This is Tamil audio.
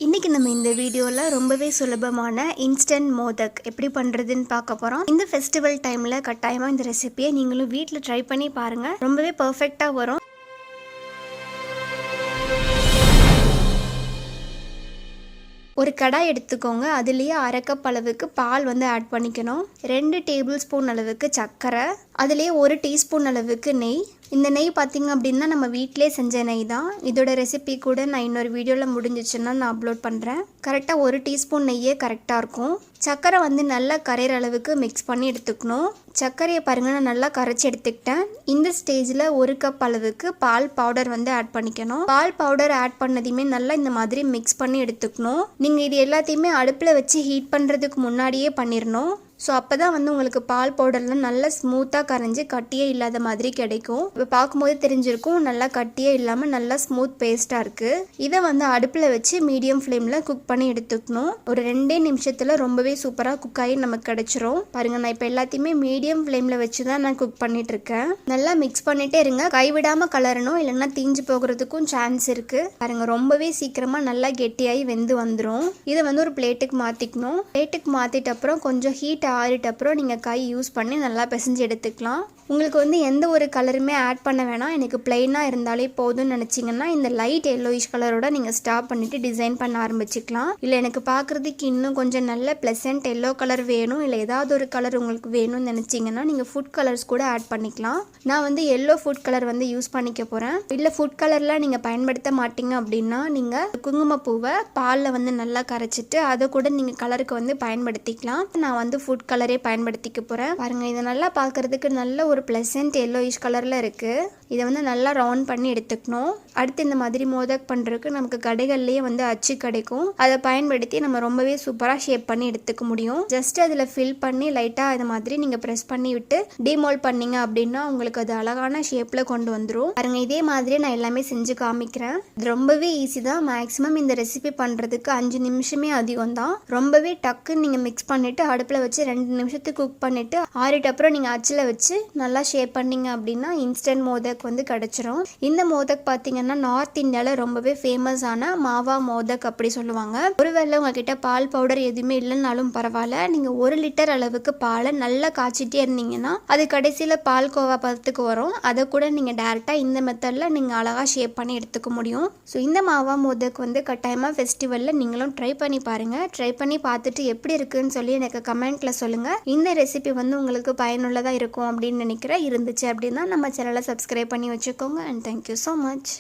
இன்னைக்கு நம்ம இந்த வீடியோவில் ரொம்பவே சுலபமான இன்ஸ்டன்ட் மோதக் எப்படி பண்ணுறதுன்னு பார்க்க போகிறோம். இந்த ஃபெஸ்டிவல் டைமில் கட்டாயமாக இந்த ரெசிபியை நீங்களும் வீட்டில் ட்ரை பண்ணி பாருங்கள். ரொம்பவே பர்ஃபெக்டாக வரும். ஒரு கடாய் எடுத்துக்கோங்க. அதுலேயே 1/2 கப் அளவுக்கு பால் ஆட் பண்ணிக்கணும். 2 டேபிள் ஸ்பூன் அளவுக்கு சர்க்கரை, அதுலேயே 1 டீஸ்பூன் அளவுக்கு நெய். இந்த நெய் பார்த்திங்க அப்படின்னா நம்ம வீட்டிலே செஞ்ச நெய் தான். இதோட ரெசிபி கூட நான் இன்னொரு வீடியோவில் முடிஞ்சிச்சுன்னா நான் அப்லோட் பண்ணுறேன். கரெக்டாக 1 டீஸ்பூன் நெய்யே கரெக்டாக இருக்கும். சர்க்கரை நல்லா கரையிற அளவுக்கு மிக்ஸ் பண்ணி எடுத்துக்கணும். சர்க்கரையை பாருங்கள், நான் நல்லா கரைச்சி எடுத்துக்கிட்டேன். இந்த ஸ்டேஜில் 1 கப் அளவுக்கு பால் பவுடர் ஆட் பண்ணிக்கணும். பால் பவுடர் ஆட் பண்ணதையுமே நல்லா இந்த மாதிரி மிக்ஸ் பண்ணி எடுத்துக்கணும். நீங்கள் இது எல்லாத்தையுமே அடுப்பில் வச்சு ஹீட் பண்ணுறதுக்கு முன்னாடியே பண்ணிடணும். ஸோ அப்போ தான் உங்களுக்கு பால் பவுடர்லாம் நல்லா ஸ்மூத்தாக கரைஞ்சி கட்டியே இல்லாத மாதிரி கிடைக்கும். இப்போ பார்க்கும்போது தெரிஞ்சிருக்கும், நல்லா கட்டியே இல்லாமல் நல்லா ஸ்மூத் பேஸ்ட்டாக இருக்குது. இதை அடுப்பில் வச்சு மீடியம் ஃப்ளேமில் குக் பண்ணி எடுத்துக்கணும். ஒரு 2 நிமிஷத்தில் ரொம்பவே சூப்பராக குக் ஆகி நமக்கு கிடச்சிரும். பாருங்கள், நான் இப்போ எல்லாத்தையுமே மீடியம் ஃப்ளேமில் வச்சு தான் நான் குக் பண்ணிட்டு இருக்கேன். நல்லா மிக்ஸ் பண்ணிகிட்டே இருங்க, கைவிடாமல் கலரணும், இல்லைன்னா தீஞ்சு போகிறதுக்கும் சான்ஸ் இருக்குது. பாருங்கள், ரொம்பவே சீக்கிரமாக நல்லா கெட்டியாகி வெந்து வந்துடும். இதை ஒரு பிளேட்டுக்கு மாற்றிக்கணும். பிளேட்டுக்கு மாற்றிட்ட அப்புறம் கொஞ்சம் ஹீட் ஆறிட்ட அப்புறம் நீங்கள் கை யூஸ் பண்ணி நல்லா பிசைஞ்சு எடுத்துக்கலாம். உங்களுக்கு எந்த ஒரு கலருமே ஆட் பண்ண வேணாம், எனக்கு பிளெயினாக இருந்தாலே போதும்னு நினச்சிங்கன்னா இந்த லைட் எல்லோயிஷ் கலரோட நீங்கள் ஸ்டாப் பண்ணிவிட்டு டிசைன் பண்ண ஆரம்பிச்சிக்கலாம். இல்லை எனக்கு பார்க்குறதுக்கு இன்னும் கொஞ்சம் நல்ல ப்ளசன்ட் எல்லோ கலர் வேணும், இல்லை ஏதாவது ஒரு கலர் உங்களுக்கு வேணும்னு நினச்சிங்கன்னா நீங்கள் ஃபுட் கலர்ஸ் கூட ஆட் பண்ணிக்கலாம். நான் எல்லோ ஃபுட் கலர் யூஸ் பண்ணிக்க போகிறேன். இல்லை ஃபுட் கலர்லாம் நீங்கள் பயன்படுத்த மாட்டீங்க அப்படின்னா நீங்கள் குங்குமப்பூவை பாலில் நல்லா கரைச்சிட்டு அதை கூட நீங்கள் கலருக்கு பயன்படுத்திக்கலாம். நான் ஃபுட் கலரே பயன்படுத்திக்க போகிறேன். பாருங்கள், இதை நல்லா பார்க்குறதுக்கு நல்ல ஒரு ப்ளசன்ட் எல்லோயிஷ் கலரில் இருக்குது. இதை நல்லா ரவுண்ட் பண்ணி எடுத்துக்கணும். அடுத்து இந்த மாதிரி மோதக் பண்ணுறதுக்கு நமக்கு கடைகள்லேயே அச்சு கிடைக்கும். அதை பயன்படுத்தி நம்ம ரொம்பவே சூப்பராக ஷேப் பண்ணி எடுத்துக்க முடியும். ஜஸ்ட் அதில் ஃபில் பண்ணி லைட்டாக இது மாதிரி நீங்கள் ப்ரெஸ் பண்ணி விட்டு டிமோல்ட் பண்ணிங்க அப்படின்னா உங்களுக்கு அது அழகான ஷேப்பில் கொண்டு வந்துடும். பாருங்கள், இதே மாதிரி நான் எல்லாமே செஞ்சு காமிக்கிறேன். இது ரொம்பவே ஈஸி தான். மேக்ஸிமம் இந்த ரெசிபி பண்ணுறதுக்கு 5 நிமிஷமே அதிகம் தான். ரொம்பவே டக்குன்னு நீங்கள் மிக்ஸ் பண்ணிவிட்டு அடுப்பில் வச்சு 2 நிமிஷத்துக்கு குக் பண்ணிவிட்டு ஆறிட்ட அப்புறம் நீங்கள் அச்சில் வச்சு நல்லா ஷேப் பண்ணிங்க அப்படின்னா இன்ஸ்டன்ட் மோதக் கிடைச்சிரும். இந்த மோதக் பார்த்தீங்கன்னா நார்த் இந்தியாவில் ரொம்பவே ஃபேமஸான மாவா மோதக் அப்படி சொல்லுவாங்க. ஒருவேளை உங்ககிட்ட பால் பவுடர் எதுவுமே இல்லைனாலும் பரவாயில்ல, நீங்கள் 1 லிட்டர் அளவுக்கு பாலை நல்லா காய்ச்சிட்டே இருந்தீங்கன்னா அது கடைசியில் பால் கோவா பதத்துக்கு வரும். அதை கூட நீங்கள் டேரெக்டாக இந்த மெத்தடில் நீங்கள் அழகாக ஷேப் பண்ணி எடுத்துக்க முடியும். ஸோ இந்த மாவா மோதக் கட்டாயமாக ஃபெஸ்டிவலில் நீங்களும் ட்ரை பண்ணி பாருங்கள். ட்ரை பண்ணி பார்த்துட்டு எப்படி இருக்குன்னு சொல்லி எனக்கு கமெண்ட்டில் சொல்லுங்கள். இந்த ரெசிபி உங்களுக்கு பயனுள்ளதாக இருக்கும் அப்படின்னு நினைக்கிறேன். இருந்துச்சு அப்படின்னா நம்ம சேனலை சப்ஸ்கிரைப் பண்ணி வச்சுக்கோங்க. And thank you so much.